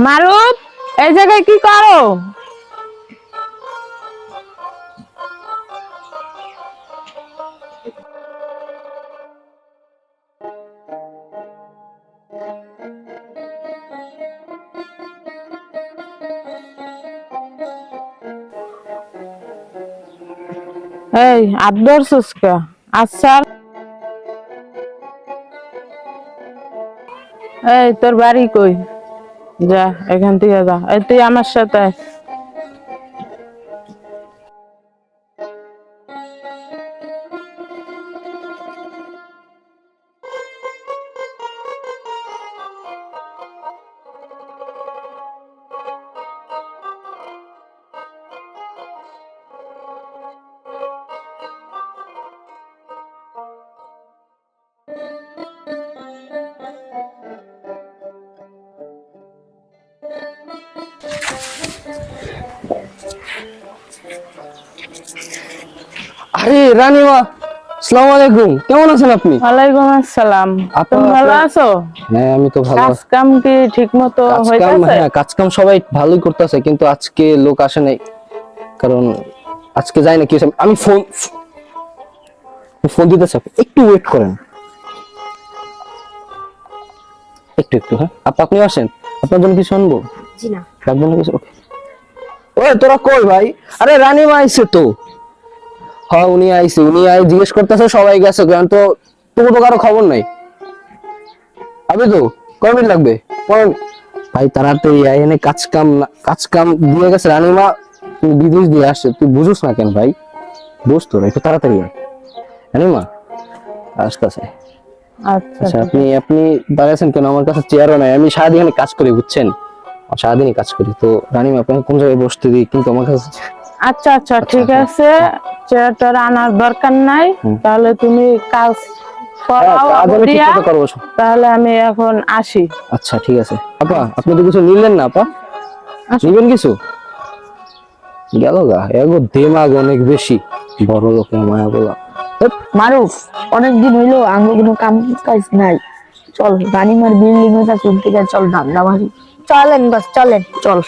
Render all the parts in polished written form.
মারুফ, এই জায়গায় কি করো? এই আদর সুস্কা। আচ্ছা, এই তোর বাড়ি কই? যা এখান থেকে যা। এই তুই আমার সাথে আয়। আরে রানীমা, আসসালামু আলাইকুম। কেমন আছেন আপনি? ওয়ালাইকুম আসসালাম। তুমি ভালো আছো? হ্যাঁ, আমি তো ভালো। কাজ কাম কি ঠিকমতো হইতাছে? হ্যাঁ, কাজ কাম সবাই ভালোই করতেছে, কিন্তু আজকে লোক আসে নাই। কারণ আজকে যাই না কি হয়েছে, আমি ফোন দিতেছি, একটু ওয়েট করেন। একটু হ্যাঁ, আপনি আসেন, আপনার জন্য কিছু আনবো? জি না। আপনার জন্য কিছু? ওই তোরা কই ভাই? আরে রানীমা আইছে তো। হ্যাঁ, উনি আইছে, জিজ্ঞেস করতেছে সবাই গেছে, কারণ তো তুমি তো কারো খবর নাই। আমি তো কয় মিনিট লাগবে ভাই? তাড়াতাড়ি আয়, এনে কাজ কাম দিয়ে গেছে রানীমা, তুমি বিদেশ দিয়ে আসছে, তুই বুঝোস না কেন ভাই? বুঝ তোর, একটু তাড়াতাড়ি আয়। রানীমা আসতেছে। আচ্ছা, আপনি দাঁড়াইছেন কেন? আমার কাছে চেয়ারও নাই, আমি সারাদিন এখানে কাজ করি, বুঝছেন? সারাদিনই কাজ করি তো। রানীমা আপনাকে কোন জায়গায় বসতে দিই, কিন্তু আমার কাছে। আচ্ছা ঠিক আছে, চেয়ারটা আনার দরকার নাই। তাহলে তুমি কাজ করো, তাহলে আমি এখন আসি। আচ্ছা ঠিক আছে। আপা, আপনি তো কিছু নিলেন না? আপা, নিবেন কিছু? গেল গা, এগো দিমাগ অনেক বেশি, বড় লোকের মায়া বলা। মারুফ, অনেকদিন হইলো আঙ্গো কোনো কাম কাজ নাই। চল রানীমার বিল্ডিং এ চলতে গেছে, চল ধান্দা মারি। চলেন বাস, চলেন চল।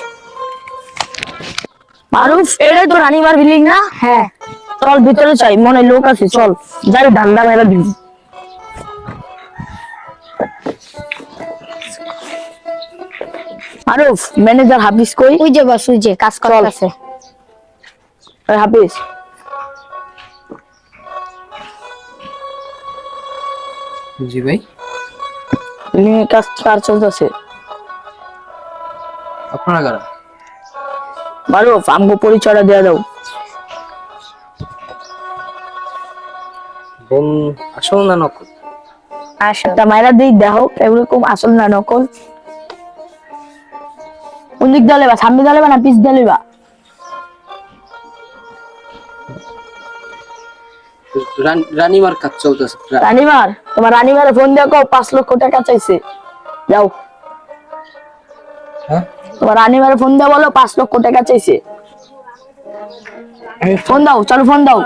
মারুফ, এটাই তো রানীমার বিল্ডিং না? হ্যাঁ, চল ভিতরে চাই, মনে লোক আছে, চল যাই ধান্দা মেলা দিই। মারুফ, ম্যানেজার হাফিজ কই? ওই যে বস, ওই যে কাজ করতেছে। হাফিজ, জি ভাই। কাজ কার চলতেছে? আপনারা কারা? মারুফ, আমগো পরিচয়টা দিয়ে দাও। বোন আসল না নকল? একটা মাইরা দিই, দেখো এরকম আসল না নকল। কোন দিক দিয়ে লেবা, সামনে দিয়ে লেবা না পিছ দিয়ে লেবা? রানীমার কাজ চলতেছে। রানীমার, তোমার রানীমারে ফোন দিয়ে কও 5 লক্ষ টাকা চাইছে, যাও। হ্যাঁ, তোমার রানীমারে ফোন দিয়ে বলো 5 লক্ষ টাকা চাইছে। ফোন দাও, চলো ফোন দাও।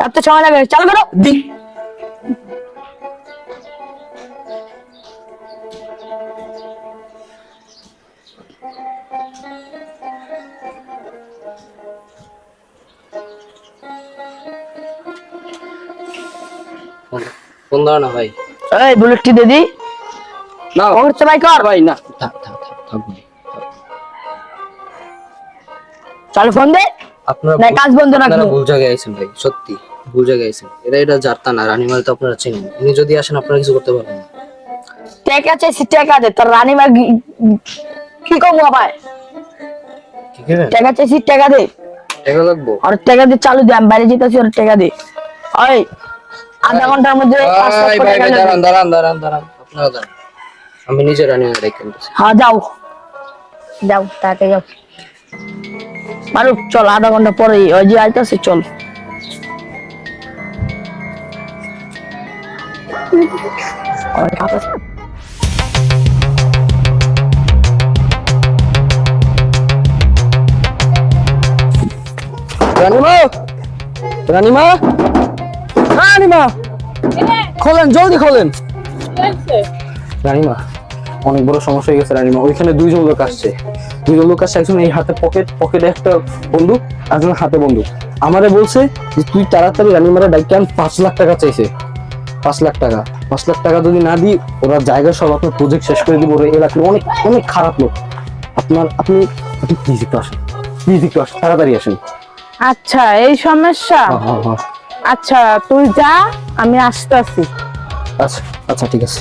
এত সময় লাগে, চালু করো। ফোন দাও না ভাই। এই বুলেটটি দে দি না, ও হচ্ছে ভাই কর ভাই না, থাক। চলো ফোন দে। আপনারা না কাজ বন্ধ রাখো। আপনারা ভুল জায়গায় আছেন ভাই, সত্যি ভুল জায়গায় আছেন। এটা জারতা না, রানীমাল তো আপনারা চেনেন। উনি যদি আসেন আপনারা কিছু করতে পারবেন না। টাকা চাইছি, টাকা দে। তোর রানীমা কি কমু আবার? ঠিক আছে, টাকা চাইছি, টাকা দে। টাকা লাগবো? আর টাকা দে, চালু দে, আমি বাইরে যেতেছি, আর টাকা দে। ওই আধা ঘন্টার মধ্যে 5 লক্ষ ভাই টাকা লাগবে। দাঁড়ান, আপনারা দাঁড়ান, আমি নিজে রানীমাল রেখে দিচ্ছি। হ্যাঁ যাও যাও, তাকে যাও। মারুফ, চল আধা ঘন্টা পরে ওই যে আইতাছে, চল। রানীমা, রানীমা, রানীমা, খোলেন, জলদি খোলেন। রানীমা, অনেক বড় সমস্যা হয়ে গেছে রানীমা। ওইখানে দুইজন লোক আসছে, একজন এই হাতে পকেটে একটা বন্দুক, একজন হাতে বন্দুক। আমারে বলছে যে তুই তাড়াতাড়ি রানীমারে ডাইকে আন, 5 লাখ টাকা চাইছে। 5 লাখ টাকা, 5 লাখ টাকা যদি না দিই ওরা জায়গা সব আপনার প্রজেক্ট শেষ করে দিব। ওরা এলাকার অনেক অনেক খারাপ লোক। আপনি প্লিজ একটু আসেন, তাড়াতাড়ি আসেন। আচ্ছা এই সমস্যা, আচ্ছা তুই যা, আমি আসতেছি। আচ্ছা আচ্ছা ঠিক আছে।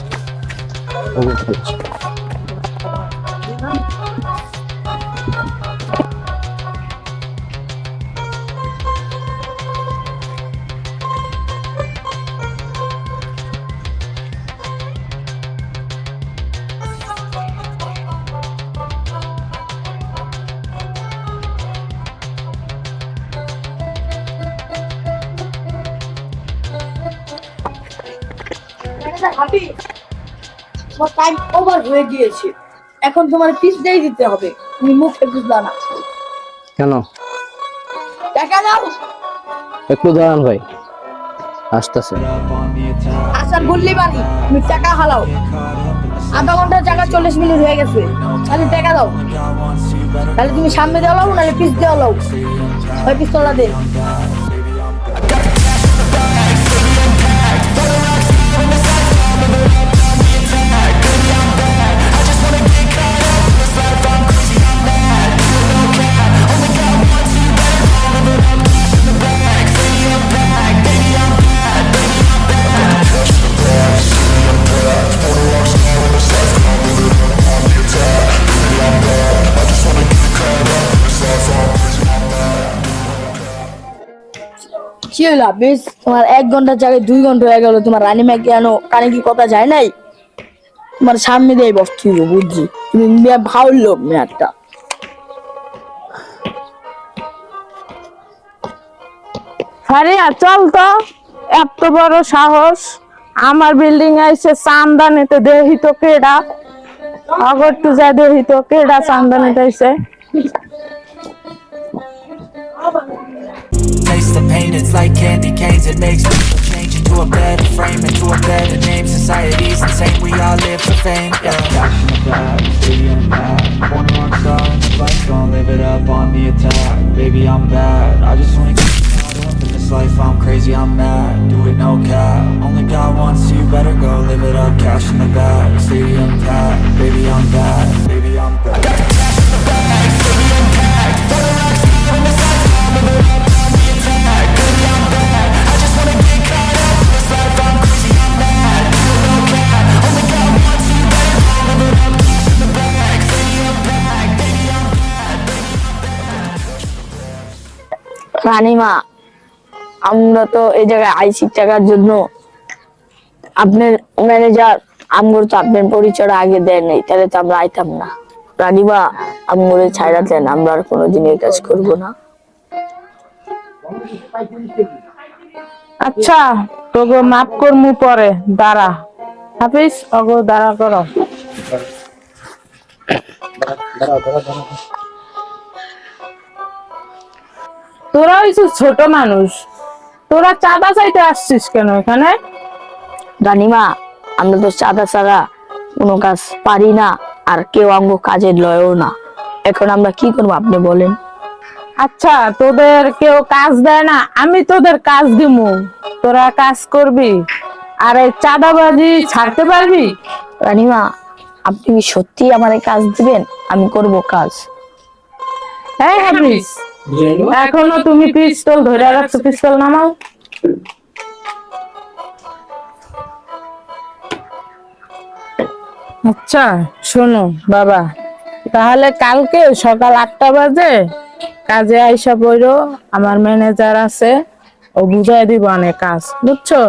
তোমার টাইম ওভার হয়ে গিয়েছে, এখন তোমার পিস দিয়ে দিতে হবে। তুমি মুখে বুঝলা না কেন? টাকা দাও। একটু দাঁড়ান ভাই, আসতেছে। আসার বললি বানি, তুমি টাকা হালাও। আধা ঘন্টার জায়গা 40 মিনিট হয়ে গেছে, তাহলে টাকা দাও। তাহলে তুমি সামনে দেওয়া লাও, নাহলে পিস দেওয়া লাও। ওই পিস্তলটা দে। কি হইলো বেশ, তোমার 1 ঘন্টার জায়গায় 2 ঘন্টা হয়ে গেল। তোমার রানীমা কেন কানে কি কথা যায় নাই? তোমার সামনে দিয়ে বসতে হইব, বুঝছি। তুমি ভাউল লোক মেয়েটা। ফারিয়া চল তো, এত বড় সাহস আমার বিল্ডিং আইছে চান্দানিতে, দেহি তো কেডা, আগর তু যা দেহি তো কেডা চান্দানিতে আইছে। Taste the pain, it's like candy canes. It makes people change into a better frame, into a better name. Society's insane, we all live for fame. Yeah. Wanna rock star in this life, gonna live it up on the attack. Baby, I'm bad, I just wanna get caught up in this life. I'm crazy, I'm mad, do it no cap. Only God wants you, better go live it up. Cash in the bag, stadium packed. Baby, I'm bad, baby, I'm bad. I got the cash in the bag, stadium packed. Wanna rock star in this life, gonna live it up on the attack. Baby, I'm bad, I just wanna get caught up in this life. I'm crazy, I'm mad, do it no cap. Only God wants you, better go live it up. Cash in the bag, stadium packed. Baby, I'm bad, baby, I'm bad. রানীমা, আমরা তো এই জায়গায় আইসি টাকার জন্য। আপনার manager আমগর তো আপনার পরিচয় আগে দেন নাই, তাহলে তো আমরা আইতাম না। রানীমা, আমগরে ছাইড়া দেন, আমরা আর কোনোদিন এই কাজ করবো না। আচ্ছা তোকে মাফ করমু পরে, দাঁড়া হাফিজ, অগো দাঁড়া করো। তোরা হইছিস ছোট মানুষ, তোরা চাঁদা চাইতে আসছিস কেন এখানে? রানীমা, আমরা তো চাঁদা ছাড়া কোনো কাজ পারি না, আর কেউ আঙ্গ কাজের লয়ও না। এখন আমরা কি করবো আপনি বলেন? আচ্ছা তোদের কেউ কাজ দেয় না, আমি তোদের কাজ দিমু, তোরা কাজ করবি, আর এই চাঁদাবাজি ছাড়তে পারবি? রানীমা, আপনি কি সত্যি আমার কাজ দিবেন? আমি করব কাজ। হ্যাঁ হাফিজ, এখনো তুমি পিস্তল ধরে রাখছো, পিস্তল নামাও। আচ্ছা শোনো বাবা, তাহলে কালকে সকাল 8টা বাজে কাজে আইসা পড়ো। আমার ম্যানেজার আছে, ও বুঝাই দিব অনেক কাজ, বুঝছো?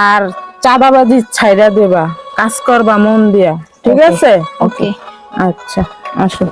আর চাঁদাবাজি ছাইরা দেবা, কাজ করবা মন দিয়া, ঠিক আছে? ওকে। আচ্ছা আসো।